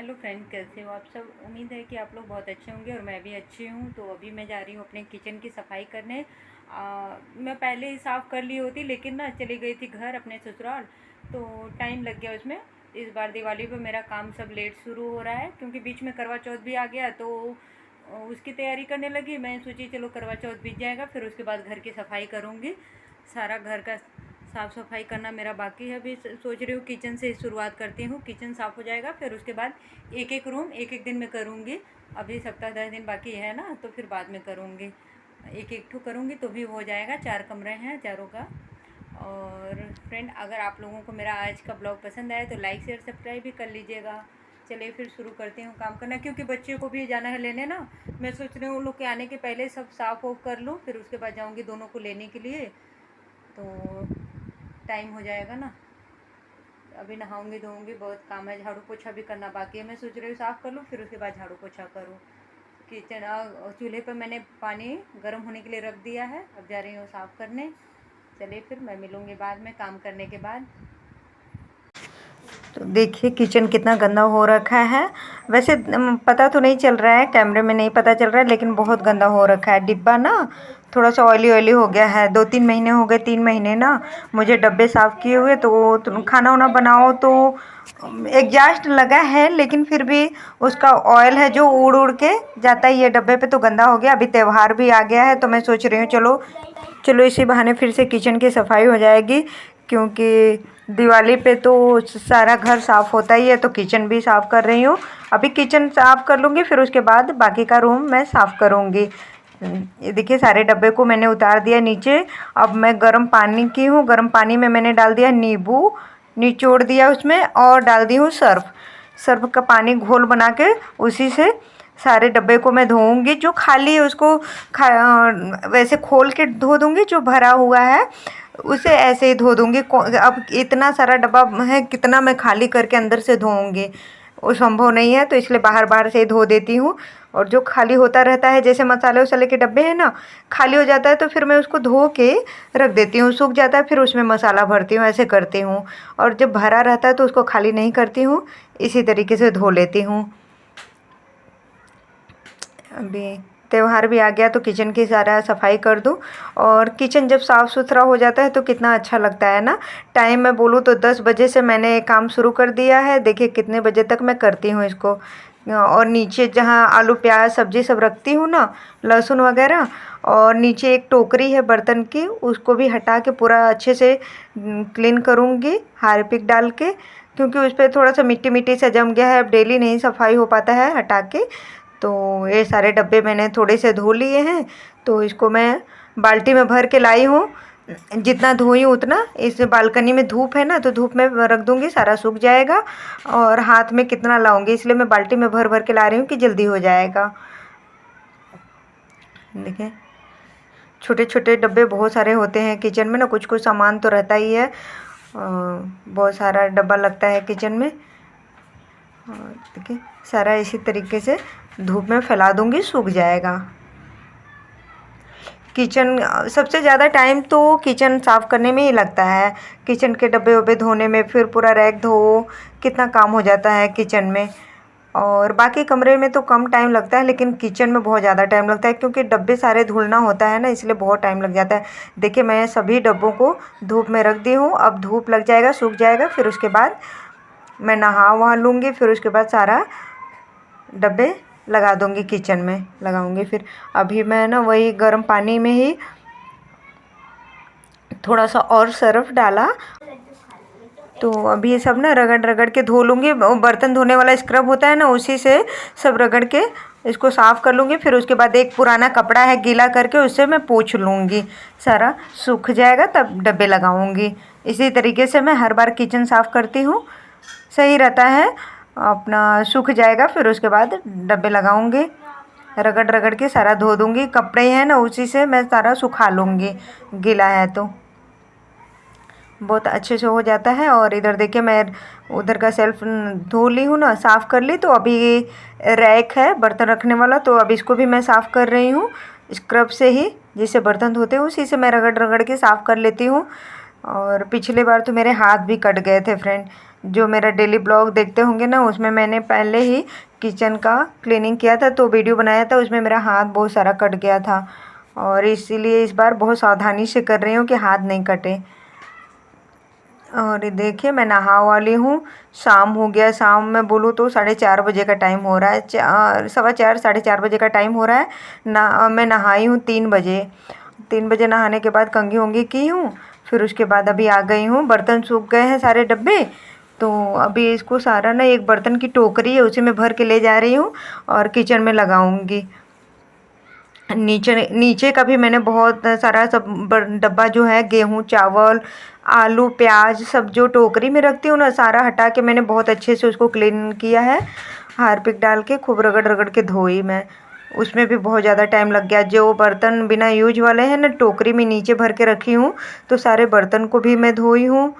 Hello friend, कैसे हो आप सब। उम्मीद है कि आप लोग बहुत अच्छे होंगे और मैं भी अच्छी हूँ। तो अभी मैं जा रही हूँ अपने किचन की सफाई करने। मैं पहले ही साफ़ कर ली होती, लेकिन ना चली गई थी घर अपने ससुराल, तो टाइम लग गया उसमें। इस बार दिवाली पे मेरा काम सब लेट शुरू हो रहा है, क्योंकि बीच में करवा चौथ भी आ गया, तो उसकी तैयारी करने लगी। मैं सोची चलो करवा चौथ बीत जाएगा, फिर उसके बाद घर की सफाई करूँगी। सारा घर का साफ़ सफाई करना मेरा बाकी है। अभी सोच रही हूँ किचन से शुरुआत करती हूँ। किचन साफ़ हो जाएगा, फिर उसके बाद एक एक रूम एक एक दिन में करूँगी। अभी सप्ताह 10 दिन बाकी है ना, तो फिर बाद में करूँगी। एक एक ठो करूँगी तो भी हो जाएगा। 4 कमरे हैं, चारों का। और फ्रेंड, अगर आप लोगों को मेरा आज का ब्लॉग पसंद आए तो लाइक शेयर सब्सक्राइब भी कर लीजिएगा। चलिए फिर शुरू करती हूँ काम करना, क्योंकि बच्चे को भी जाना है लेने ना। मैं सोच रही हूँ उन लोग के आने के पहले सब साफ़ ऑफ कर लूँ, फिर उसके बाद जाऊँगी दोनों को लेने के लिए, तो टाइम हो जाएगा ना। अभी नहाऊंगी धोऊंगी, बहुत काम है। झाड़ू पोछा भी करना बाकी है। मैं सोच रही हूँ साफ़ कर लूँ, फिर उसके बाद झाड़ू पोछा करूँ। किचन चूल्हे पर मैंने पानी गर्म होने के लिए रख दिया है। अब जा रही हूँ साफ़ करने। चलिए फिर मैं मिलूँगी बाद में काम करने के बाद। तो देखिए किचन कितना गंदा हो रखा है। वैसे पता तो नहीं चल रहा है, कैमरे में नहीं पता चल रहा है, लेकिन बहुत गंदा हो रखा है। डिब्बा ना थोड़ा सा ऑयली ऑयली हो गया है। 2-3 महीने हो गए, 3 महीने ना मुझे डब्बे साफ़ किए हुए। तो खाना वाना बनाओ तो एग्जॉस्ट लगा है, लेकिन फिर भी उसका ऑयल है जो उड़ उड़ के जाता ही है डब्बे पे, तो गंदा हो गया। अभी त्यौहार भी आ गया है, तो मैं सोच रही हूँ चलो चलो इसी बहाने फिर से किचन की सफाई हो जाएगी, क्योंकि दिवाली पे तो सारा घर साफ़ होता ही है। तो किचन भी साफ़ कर रही हूँ। अभी किचन साफ़ कर लूँगी, फिर उसके बाद बाकी का रूम मैं साफ़ करूँगी। ये देखिए सारे डब्बे को मैंने उतार दिया नीचे। अब मैं गर्म पानी की हूँ। गर्म पानी में मैंने डाल दिया नींबू, निचोड़ दिया उसमें, और डाल दी हूँ सर्फ़। सर्फ़ का पानी घोल बना के उसी से सारे डब्बे को मैं धोऊंगी। जो खाली है उसको वैसे खोल के धो दूंगी, जो भरा हुआ है उसे ऐसे ही धो दूंगी। अब इतना सारा डब्बा है, कितना मैं खाली करके अंदर से धोऊंगी, वो संभव नहीं है। तो इसलिए बाहर बाहर से ही धो देती हूँ। और जो खाली होता रहता है, जैसे मसाले वसाले के डब्बे हैं ना, खाली हो जाता है तो फिर मैं उसको धो के रख देती हूँ। सूख जाता है फिर उसमें मसाला भरती हूँ, ऐसे करती हूँ। और जब भरा रहता है तो उसको खाली नहीं करती हूँ, इसी तरीके से धो लेती हूँ। अभी त्यौहार भी आ गया, तो किचन की सारा सफाई कर दूँ। और किचन जब साफ़ सुथरा हो जाता है तो कितना अच्छा लगता है ना। टाइम मैं बोलूँ तो 10 बजे से मैंने काम शुरू कर दिया है। देखिए कितने बजे तक मैं करती हूँ इसको। और नीचे जहाँ आलू प्याज सब्ज़ी सब रखती हूँ ना, लहसुन वगैरह, और नीचे एक टोकरी है बर्तन की, उसको भी हटा के पूरा अच्छे से क्लीन करूँगी हार्पिक डाल के, क्योंकि उस पर थोड़ा सा मिट्टी मिट्टी सा जम गया है। अब डेली नहीं सफाई हो पाता है हटा के। तो ये सारे डब्बे मैंने थोड़े से धो लिए हैं, तो इसको मैं बाल्टी में भर के लाई हूँ। जितना धोई हूँ उतना। इस बालकनी में धूप है ना, तो धूप में रख दूँगी, सारा सूख जाएगा। और हाथ में कितना लाऊंगी, इसलिए मैं बाल्टी में भर भर के ला रही हूँ कि जल्दी हो जाएगा। देखिए छोटे छोटे डब्बे बहुत सारे होते हैं किचन में ना, कुछ कुछ सामान तो रहता ही है। बहुत सारा डब्बा लगता है किचन में। और देखिए सारा इसी तरीके से धूप में फैला दूँगी, सूख जाएगा। किचन सबसे ज़्यादा टाइम तो किचन साफ़ करने में ही लगता है। किचन के डब्बे वब्बे धोने में, फिर पूरा रैक धो, कितना काम हो जाता है किचन में। और बाकी कमरे में तो कम टाइम लगता है, लेकिन किचन में बहुत ज़्यादा टाइम लगता है, क्योंकि डब्बे सारे धुलना होता है ना, इसलिए बहुत टाइम लग जाता है। देखिए मैं सभी डब्बों को धूप में रख दी हूँ। अब धूप लग जाएगा, सूख जाएगा, फिर उसके बाद मैं नहा वहा लूँगी। फिर उसके बाद सारा डब्बे लगा दूँगी, किचन में लगाऊँगी। फिर अभी मैं ना वही गर्म पानी में ही थोड़ा सा और सर्फ़ डाला, तो अभी ये सब ना रगड़ रगड़ के धो लूँगी। बर्तन धोने वाला स्क्रब होता है ना, उसी से सब रगड़ के इसको साफ़ कर लूँगी। फिर उसके बाद एक पुराना कपड़ा है गीला करके, उससे मैं पोंछ लूँगी। सारा सूख जाएगा तब डब्बे लगाऊँगी। इसी तरीके से मैं हर बार किचन साफ़ करती हूँ, सही रहता है। अपना सूख जाएगा, फिर उसके बाद डब्बे लगाऊँगी। रगड़ रगड़ के सारा धो दूँगी। कपड़े हैं ना, उसी से मैं सारा सुखा लूँगी, गीला है तो बहुत अच्छे से हो जाता है। और इधर देखिए मैं उधर का सेल्फ धो ली हूँ ना, साफ़ कर ली। तो अभी रैक है बर्तन रखने वाला, तो अब इसको भी मैं साफ़ कर रही हूँ स्क्रब से ही, जिससे बर्तन धोते हैं उसी से मैं रगड़ रगड़ के साफ़ कर लेती हूँ। और पिछले बार तो मेरे हाथ भी कट गए थे फ्रेंड, जो मेरा डेली ब्लॉग देखते होंगे ना, उसमें मैंने पहले ही किचन का क्लीनिंग किया था, तो वीडियो बनाया था, उसमें मेरा हाथ बहुत सारा कट गया था और इसीलिए इस बार बहुत सावधानी से कर रही हूँ कि हाथ नहीं कटे। और ये देखिए मैं नहा वाली हूँ, शाम हो गया। शाम में बोलूँ तो 4:30 बजे का टाइम हो रहा है, 4:15 4:30 बजे का टाइम हो रहा है ना। मैं नहाई हूँ 3 बजे। 3 बजे नहाने के बाद कंघी वंघी की हूँ, फिर उसके बाद अभी आ गई हूँ। बर्तन सूख गए हैं सारे डब्बे, तो अभी इसको सारा ना, एक बर्तन की टोकरी है उसी में भर के ले जा रही हूँ और किचन में लगाऊंगी। नीचे नीचे का भी मैंने बहुत सारा सब डब्बा जो है, गेहूँ चावल आलू प्याज सब जो टोकरी में रखती हूँ ना, सारा हटा के मैंने बहुत अच्छे से उसको क्लीन किया है। हारपिक डाल के खूब रगड़ रगड़ के धोई मैं। उसमें भी बहुत ज़्यादा टाइम लग गया। जो बर्तन बिना यूज वाले हैं ना, टोकरी में नीचे भर के रखी हूँ, तो सारे बर्तन को भी मैं धोई हूँ।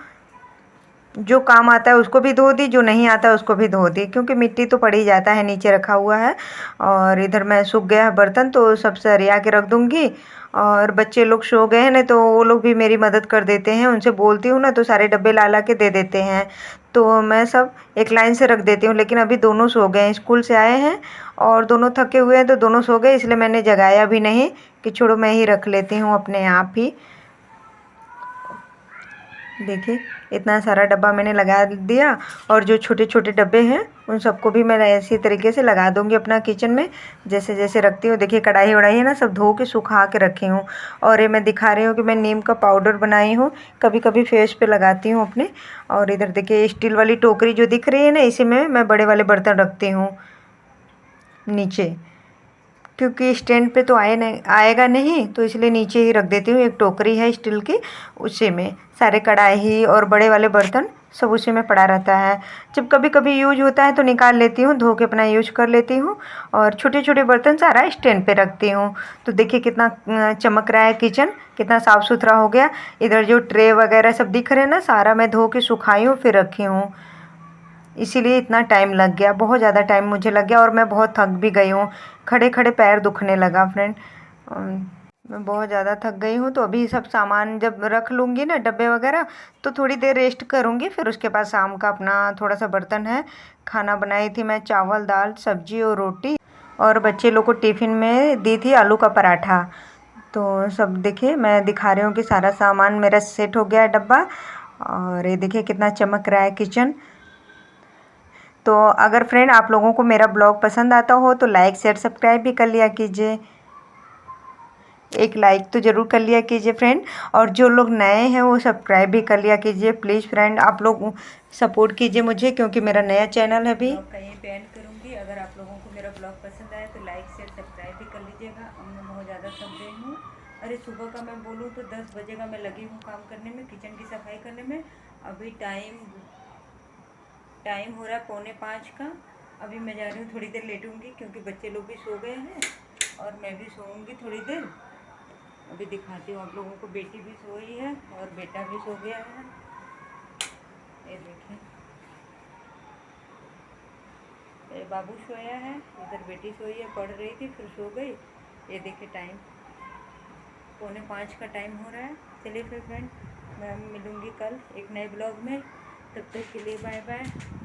जो काम आता है उसको भी धो दी, जो नहीं आता है उसको भी धो दी, क्योंकि मिट्टी तो पड़ ही जाता है, नीचे रखा हुआ है। और इधर मैं सूख गया है बर्तन, तो सब सरिया के रख दूँगी। और बच्चे लोग सो गए हैं ना, तो वो लोग भी मेरी मदद कर देते हैं, उनसे बोलती हूँ ना तो सारे डब्बे ला ला के दे देते हैं, तो मैं सब एक लाइन से रख देती हूँ। लेकिन अभी दोनों सो गए हैं, स्कूल से आए हैं और दोनों थके हुए हैं, तो दोनों सो गए, इसलिए मैंने जगाया भी नहीं कि छोड़ो मैं ही रख लेती हूँ अपने आप ही। देखिए इतना सारा डब्बा मैंने लगा दिया, और जो छोटे छोटे डब्बे हैं उन सबको भी मैं ऐसी तरीके से लगा दूँगी अपना किचन में, जैसे जैसे रखती हूँ। देखिए कढ़ाई वढ़ाई है ना, सब धो के सुखा के रखी हूँ। और ये मैं दिखा रही हूँ कि मैं नीम का पाउडर बनाई हूँ, कभी कभी फेस पे लगाती हूँ अपने। और इधर देखिए स्टील वाली टोकरी जो दिख रही है ना, इसी में मैं बड़े वाले बर्तन रखती हूँ नीचे, क्योंकि स्टैंड पे तो आएगा नहीं, तो इसलिए नीचे ही रख देती हूँ। एक टोकरी है स्टील की, उसी में सारे कढ़ाई और बड़े वाले बर्तन सब उसी में पड़ा रहता है। जब कभी कभी यूज होता है तो निकाल लेती हूँ, धो के अपना यूज कर लेती हूँ। और छोटे छोटे बर्तन सारा स्टैंड पे रखती हूँ। तो देखिए कितना चमक रहा है किचन, कितना साफ़ सुथरा हो गया। इधर जो ट्रे वगैरह सब दिख रहे हैं ना, सारा मैं धो के सुखाई हूँ फिर रखी हूँ, इसीलिए इतना टाइम लग गया, बहुत ज़्यादा टाइम मुझे लग गया। और मैं बहुत थक भी गई हूँ, खड़े खड़े पैर दुखने लगा फ्रेंड। मैं बहुत ज़्यादा थक गई हूँ, तो अभी सब सामान जब रख लूँगी ना, डब्बे वगैरह, तो थोड़ी देर रेस्ट करूँगी। फिर उसके बाद शाम का अपना थोड़ा सा बर्तन है। खाना बनाई थी मैं, चावल दाल सब्जी और रोटी, और बच्चे लोग को टिफ़िन में दी थी आलू का पराठा। तो सब देखिए मैं दिखा रही हूँ कि सारा सामान मेरा सेट हो गया है डब्बा। और ये देखिए कितना चमक रहा है किचन। तो अगर फ्रेंड आप लोगों को मेरा ब्लॉग पसंद आता हो तो लाइक शेयर सब्सक्राइब भी कर लिया कीजिए, एक लाइक तो ज़रूर कर लिया कीजिए फ्रेंड। और जो लोग नए हैं वो सब्सक्राइब भी कर लिया कीजिए प्लीज़ फ्रेंड। आप लोग सपोर्ट कीजिए मुझे, क्योंकि मेरा नया चैनल है अभी। ब्लॉग का यहीं पे एंड करूँगी। अगर आप लोगों को मेरा ब्लॉग पसंद आए तो लाइक शेयर सब्सक्राइब भी कर लीजिएगा। अब मैं बहुत ज़्यादा थक गई हूँ। अरे सुबह का मैं बोलूँ तो 10 बजे का मैं लगी हूँ काम करने में, किचन की सफाई करने में। अभी टाइम हो रहा है 4:45 का। अभी मैं जा रही हूँ, थोड़ी देर लेटूँगी, क्योंकि बच्चे लोग भी सो गए हैं और मैं भी सोऊंगी थोड़ी देर। अभी दिखाती हूँ आप लोगों को, बेटी भी सोई है और बेटा भी सो गया है। ये देखिए मेरे बाबू सोया है, इधर बेटी सोई है, पढ़ रही थी फिर सो गई। ये देखिए टाइम 4:45 का टाइम हो रहा है। चलिए फिर फ्रेंड, मैं मिलूँगी कल एक नए ब्लॉग में, तब तक के लिए बाय बाय।